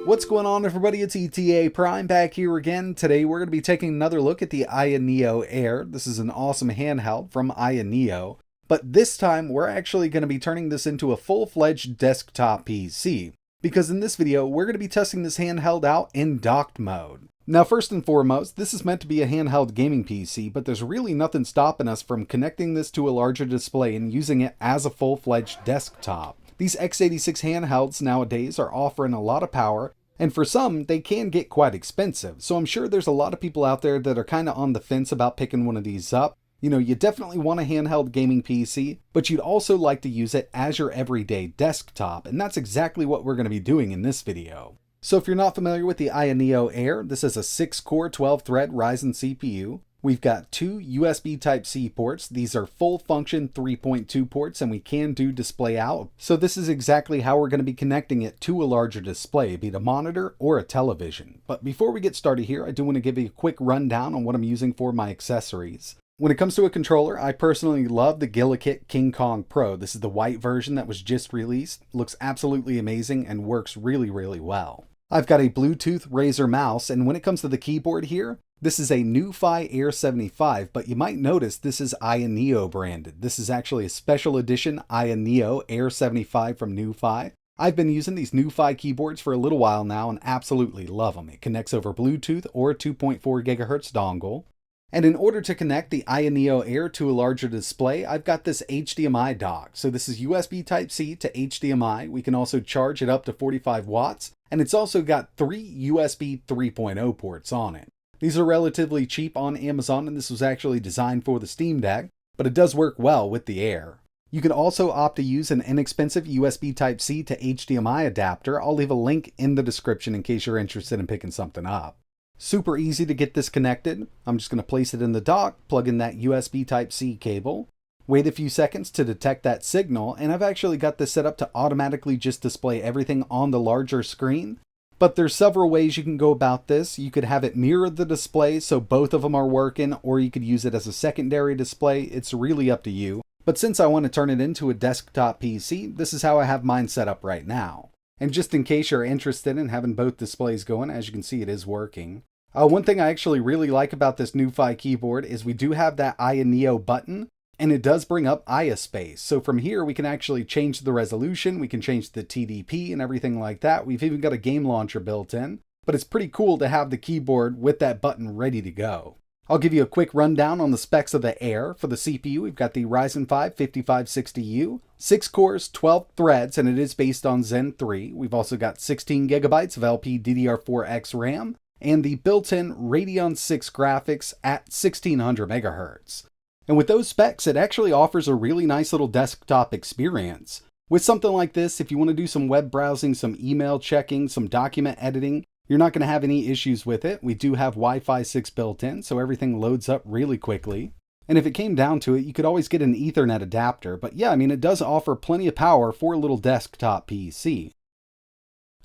What's going on, everybody? It's ETA Prime back here again. Today we're going to be taking another look at the AYA Neo Air. This is an awesome handheld from AYANEO, but this time we're actually going to be turning this into a full-fledged desktop PC, because in this video we're going to be testing this handheld out in docked mode. Now, first and foremost, this is meant to be a handheld gaming PC, but there's really nothing stopping us from connecting this to a larger display and using it as a full-fledged desktop. These x86 handhelds nowadays are offering a lot of power, and for some, they can get quite expensive. So I'm sure there's a lot of people out there that are kind of on the fence about picking one of these up. You know, you definitely want a handheld gaming PC, but you'd also like to use it as your everyday desktop, and that's exactly what we're going to be doing in this video. So if you're not familiar with the AYA Neo Air, this is a 6-core 12-thread Ryzen CPU. We've got two USB Type-C ports. These are full function 3.2 ports, and we can do display out. So this is exactly how we're going to be connecting it to a larger display, be it a monitor or a television. But before we get started here, I do want to give you a quick rundown on what I'm using for my accessories. When it comes to a controller, I personally love the Gillakit King Kong Pro. This is the white version that was just released. Looks absolutely amazing and works really well. I've got a Bluetooth Razer mouse, and when it comes to the keyboard here, this is a NewFi Air 75, but you might notice this is AYANEO branded. This is actually a special edition AYANEO Air 75 from NewFi. I've been using these NewFi keyboards for a little while now and absolutely love them. It connects over Bluetooth or a 2.4 GHz dongle. And in order to connect the AYA Neo Air to a larger display, I've got this HDMI dock. So this is USB Type-C to HDMI. We can also charge it up to 45 watts, and it's also got 3 USB 3.0 ports on it. These are relatively cheap on Amazon, and this was actually designed for the Steam Deck, but it does work well with the Air. You can also opt to use an inexpensive USB Type-C to HDMI adapter. I'll leave a link in the description in case you're interested in picking something up. Super easy to get this connected. I'm just going to place it in the dock, plug in that USB Type-C cable, wait a few seconds to detect that signal, and I've actually got this set up to automatically just display everything on the larger screen. But there's several ways you can go about this. You could have it mirror the display so both of them are working, or you could use it as a secondary display. It's really up to you. But since I want to turn it into a desktop PC, this is how I have mine set up right now. And just in case you're interested in having both displays going, as you can see, it is working. One thing I actually really like about this NewFi keyboard is we do have that AYANEO button, and it does bring up AYA space. So from here, we can actually change the resolution, we can change the TDP and everything like that. We've even got a game launcher built in, but it's pretty cool to have the keyboard with that button ready to go. I'll give you a quick rundown on the specs of the Air. For the CPU, we've got the Ryzen 5 5560U, 6 cores, 12 threads, and it is based on Zen 3. We've also got 16 gigabytes of LPDDR4X RAM, and the built-in Radeon 6 graphics at 1600 MHz. And with those specs, it actually offers a really nice little desktop experience. With something like this, if you want to do some web browsing, some email checking, some document editing, you're not going to have any issues with it. We do have Wi-Fi 6 built in, so everything loads up really quickly. And if it came down to it, you could always get an Ethernet adapter. But yeah, I mean, it does offer plenty of power for a little desktop PC.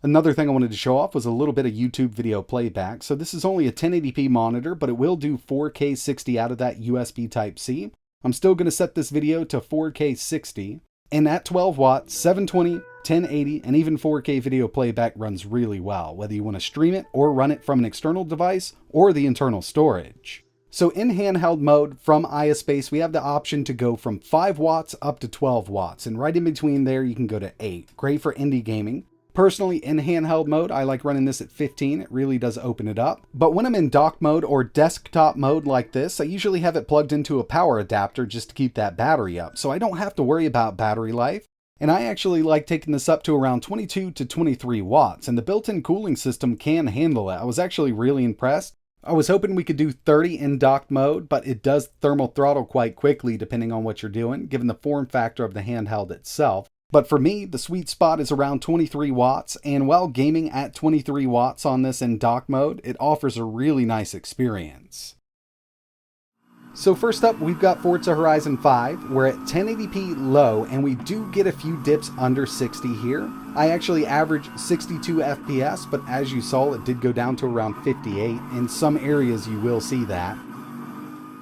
Another thing I wanted to show off was a little bit of YouTube video playback. So this is only a 1080p monitor, but it will do 4K 60 out of that USB Type-C. I'm still going to set this video to 4K 60. And at 12 watts, 720, 1080, and even 4K video playback runs really well, whether you want to stream it or run it from an external device or the internal storage. So in handheld mode from AYASpace, we have the option to go from 5 watts up to 12 watts. And right in between there, you can go to 8. Great for indie gaming. Personally, in handheld mode, I like running this at 15. It really does open it up. But when I'm in dock mode or desktop mode like this, I usually have it plugged into a power adapter just to keep that battery up, so I don't have to worry about battery life. And I actually like taking this up to around 22 to 23 watts, and the built-in cooling system can handle it. I was actually really impressed. I was hoping we could do 30 in docked mode, but it does thermal throttle quite quickly depending on what you're doing, given the form factor of the handheld itself. But for me, the sweet spot is around 23 watts, and while gaming at 23 watts on this in dock mode, it offers a really nice experience. So first up, we've got Forza Horizon 5. We're at 1080p low, and we do get a few dips under 60 here. I actually average 62 FPS, but as you saw, it did go down to around 58. In some areas, you will see that.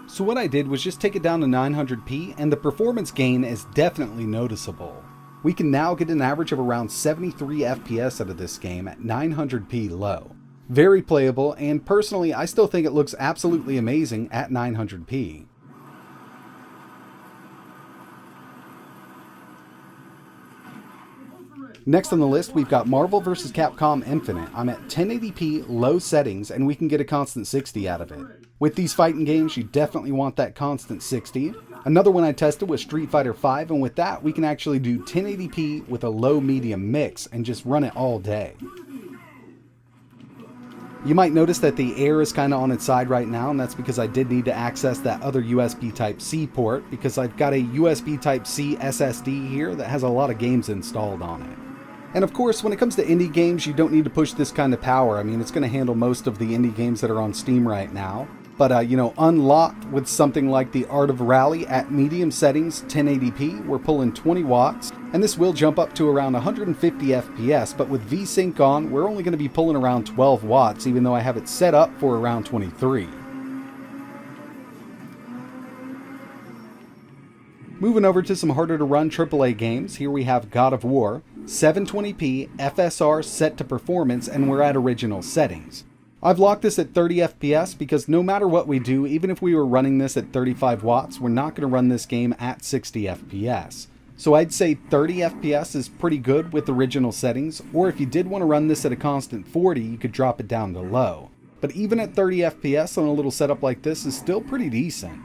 So what I did was just take it down to 900p, and the performance gain is definitely noticeable. we can now get an average of around 73 FPS out of this game at 900p low. Very playable, and personally I still think it looks absolutely amazing at 900p. Next on the list, we've got Marvel vs. Capcom Infinite. I'm at 1080p low settings, and we can get a constant 60 out of it. With these fighting games, you definitely want that constant 60. Another one I tested was Street Fighter V, and with that, we can actually do 1080p with a low-medium mix and just run it all day. You might notice that the air is kind of on its side right now, and that's because I did need to access that other USB Type-C port, because I've got a USB Type-C SSD here that has a lot of games installed on it. And of course, when it comes to indie games, you don't need to push this kind of power. I mean, it's going to handle most of the indie games that are on Steam right now. But, you know, unlocked with something like the Art of Rally at medium settings, 1080p, we're pulling 20 watts. And this will jump up to around 150 FPS, but with VSync on, we're only going to be pulling around 12 watts, even though I have it set up for around 23. Moving over to some harder to run AAA games, here we have God of War, 720p, FSR set to performance, and we're at original settings. I've locked this at 30 FPS because no matter what we do, even if we were running this at 35 watts, we're not going to run this game at 60 FPS. So I'd say 30 FPS is pretty good with original settings, or if you did want to run this at a constant 40, you could drop it down to low. But even at 30 FPS on a little setup like this is still pretty decent.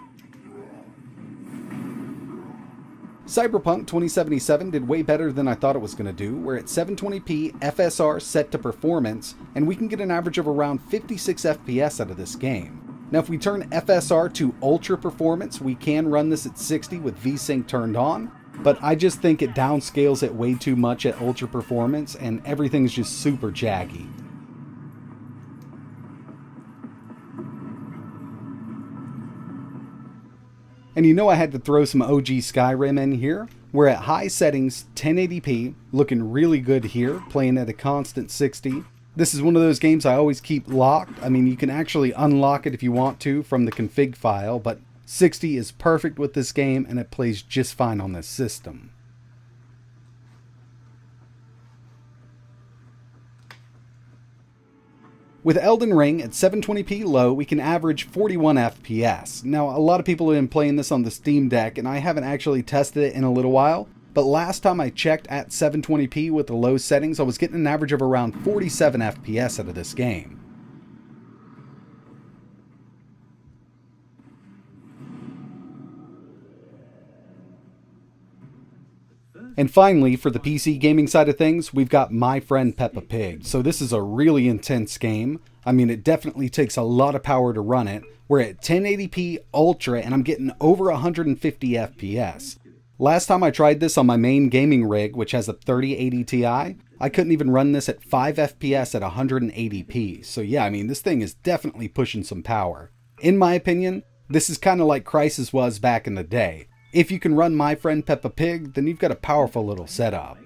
Cyberpunk 2077 did way better than I thought it was going to do. We're at 720p FSR set to performance, and we can get an average of around 56 FPS out of this game. Now if we turn FSR to ultra performance, we can run this at 60 with VSync turned on, but I just think it downscales it way too much at ultra performance, and everything's just super jaggy. And you know I had to throw some OG Skyrim in here. We're at high settings, 1080p, looking really good here, playing at a constant 60. This is one of those games I always keep locked. I mean, you can actually unlock it if you want to from the config file, but 60 is perfect with this game and it plays just fine on this system. With Elden RIng at 720p low, we can average 41 FPS. Now, a lot of people have been playing this on the Steam Deck, and I haven't actually tested it in a little while, but last time I checked at 720p with the low settings, I was getting an average of around 47 FPS out of this game. And finally, for the PC gaming side of things, we've got My Friend Peppa Pig. So this is a really intense game. I mean, it definitely takes a lot of power to run it. We're at 1080p Ultra, and I'm getting over 150 FPS. Last time I tried this on my main gaming rig, which has a 3080 Ti, I couldn't even run this at 5 FPS at 180p. So yeah, I mean, this thing is definitely pushing some power. In my opinion, this is kind of like Crysis was back in the day. If you can run My Friend Peppa Pig, then you've got a powerful little setup.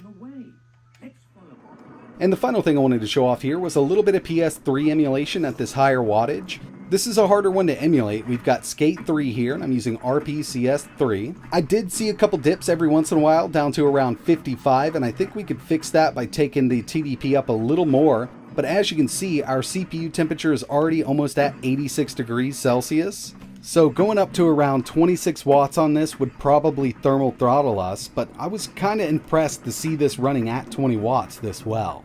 And the final thing I wanted to show off here was a little bit of PS3 emulation at this higher wattage. This is a harder one to emulate. We've got Skate 3 here, and I'm using RPCS3. I did see a couple dips every once in a while, down to around 55, and I think we could fix that by taking the TDP up a little more. But as you can see, our CPU temperature is already almost at 86 degrees Celsius. So going up to around 26 watts on this would probably thermal throttle us, but I was kind of impressed to see this running at 20 watts this well.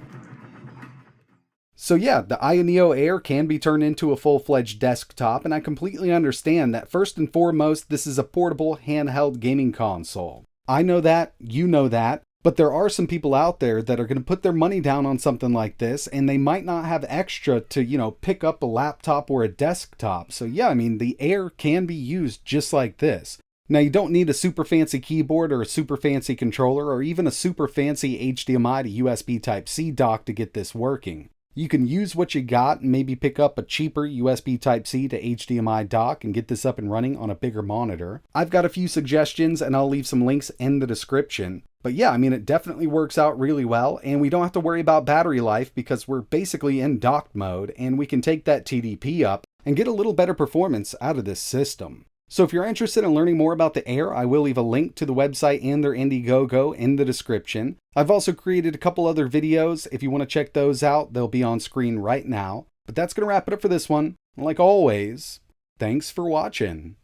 So yeah, the AYANEO Air can be turned into a full-fledged desktop, and I completely understand that first and foremost, this is a portable handheld gaming console. I know that, you know that, but there are some people out there that are going to put their money down on something like this, and they might not have extra to, pick up a laptop or a desktop. So yeah, I mean, the Air can be used just like this. Now, you don't need a super fancy keyboard or a super fancy controller or even a super fancy HDMI to USB Type-C dock to get this working. You can use what you got and maybe pick up a cheaper USB Type-C to HDMI dock and get this up and running on a bigger monitor. I've got a few suggestions and I'll leave some links in the description. But yeah, I mean, it definitely works out really well, and we don't have to worry about battery life because we're basically in docked mode, and we can take that TDP up and get a little better performance out of this system. So if you're interested in learning more about the Air, I will leave a link to the website and their Indiegogo in the description. I've also created a couple other videos. If you want to check those out, they'll be on screen right now. But that's going to wrap it up for this one. Like always, thanks for watching.